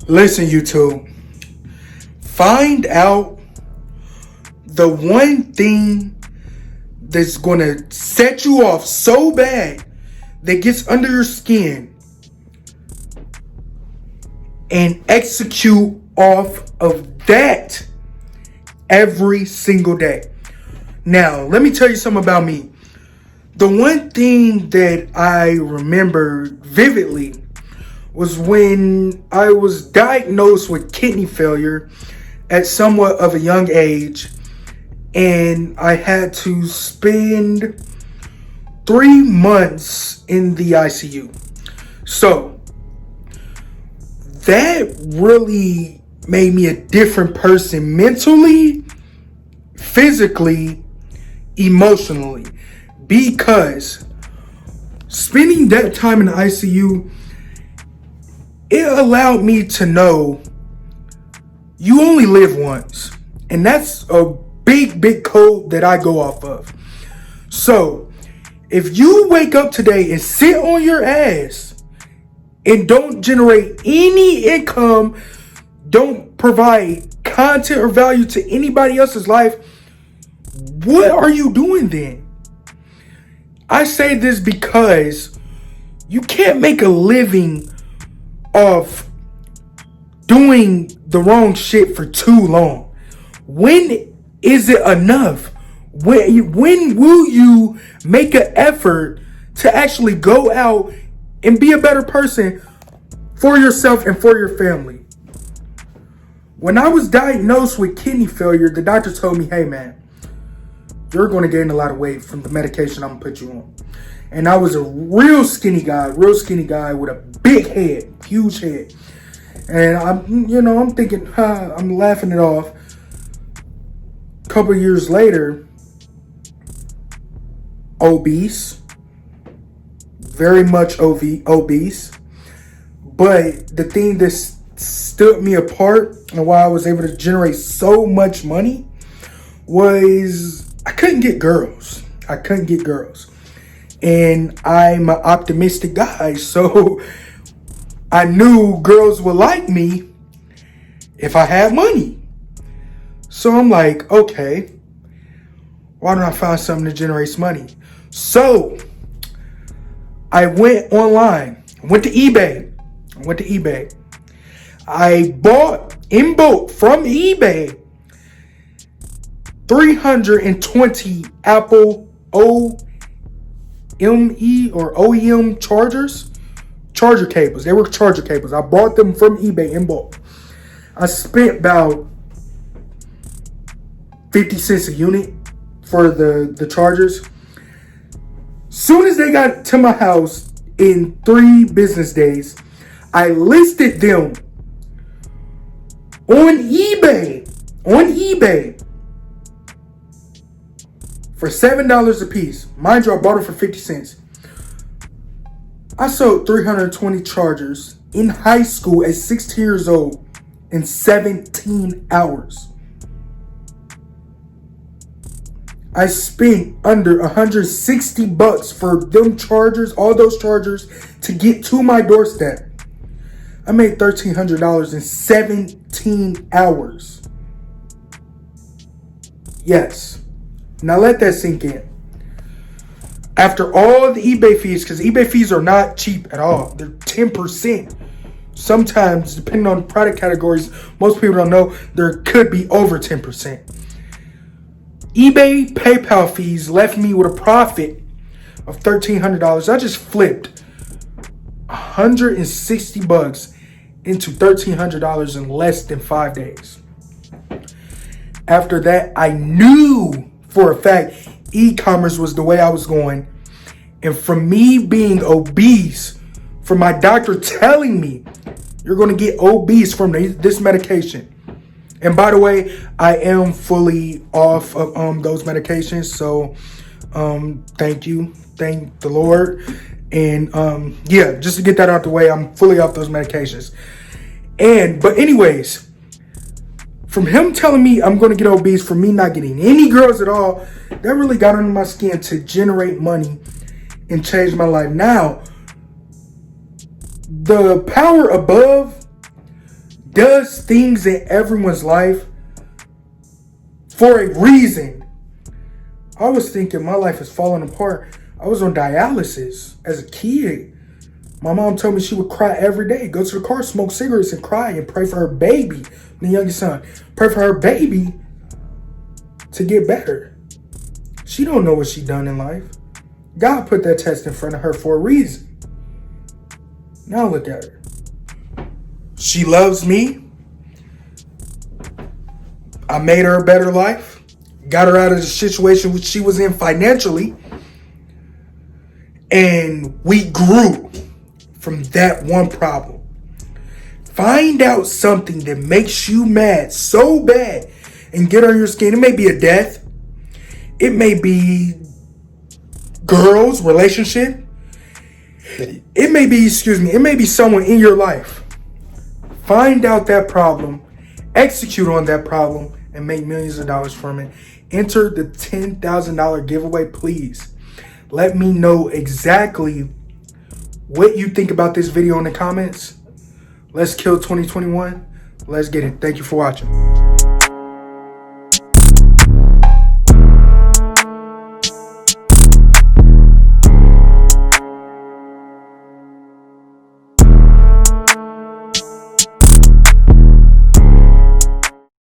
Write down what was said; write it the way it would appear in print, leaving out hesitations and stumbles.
Listen, YouTube. Find out the one thing that's going to set you off so bad that gets under your skin and execute off of that every single day. Now, let me tell you something about me. The one thing that I remember vividly was when I was diagnosed with kidney failure at somewhat of a young age, and I had to spend 3 months in the ICU. So that really made me a different person mentally, physically, emotionally, because spending that time in the ICU, it allowed me to know you only live once. And that's a big code that I go off of. So if you wake up today and sit on your ass and don't generate any income, don't provide content or value to anybody else's life, what are you doing then? I say this because you can't make a living off doing the wrong shit for too long. When is it enough? When will you make an effort to actually go out and be a better person for yourself and for your family? When I was diagnosed with kidney failure, the doctor told me, hey man, you're going to gain a lot of weight from the medication I'm going to put you on. And I was a real skinny guy with a big head, huge head. And I'm thinking, I'm laughing it off. A couple years later, obese, very much obese. But the thing that stood me apart and why I was able to generate so much money was I couldn't get girls. And I'm an optimistic guy, so I knew girls would like me if I had money. So I'm like, okay, why don't I find something that generates money? So I went online. I went to eBay. I bought in bulk from eBay 320 Apple OME or OEM charger cables. They were charger cables. I bought them from eBay in bulk. I spent about 50 cents a unit for the chargers. Soon as they got to my house in 3 business days, I listed them on eBay for $7 a piece. Mind you, I bought it for 50 cents. I sold 320 chargers in high school at 16 years old in 17 hours. I spent under $160 for them chargers, all those chargers, to get to my doorstep. I made $1,300 in 17 hours. Yes. Now let that sink in. After all the eBay fees, because eBay fees are not cheap at all. They're 10%. Sometimes, depending on product categories, most people don't know, there could be over 10%. eBay PayPal fees left me with a profit of $1,300. I just flipped $160 into $1,300 in less than 5 days. After that, I knew for a fact e-commerce was the way I was going. And from me being obese, from my doctor telling me, you're going to get obese from this medication. And by the way, I am fully off of those medications. So thank you. Thank the Lord. And yeah, just to get that out the way, I'm fully off those medications. But anyways, from him telling me I'm going to get obese, from me not getting any girls at all, that really got under my skin to generate money and change my life. Now, the power above does things in everyone's life for a reason. I was thinking my life is falling apart. I was on dialysis as a kid. My mom told me she would cry every day, go to the car, smoke cigarettes and cry and pray for her baby, the youngest son. Pray for her baby to get better. She don't know what she done in life. God put that test in front of her for a reason. Now look at her. She loves me. I made her a better life. Got her out of the situation which she was in financially. And we grew from that one problem. Find out something that makes you mad so bad and get on your skin. It may be a death. It may be girls, relationship. It may be, it may be someone in your life. Find out that problem, execute on that problem, and make millions of dollars from it. Enter the $10,000 giveaway, please. Let me know exactly what you think about this video in the comments. Let's kill 2021. Let's get it. Thank you for watching.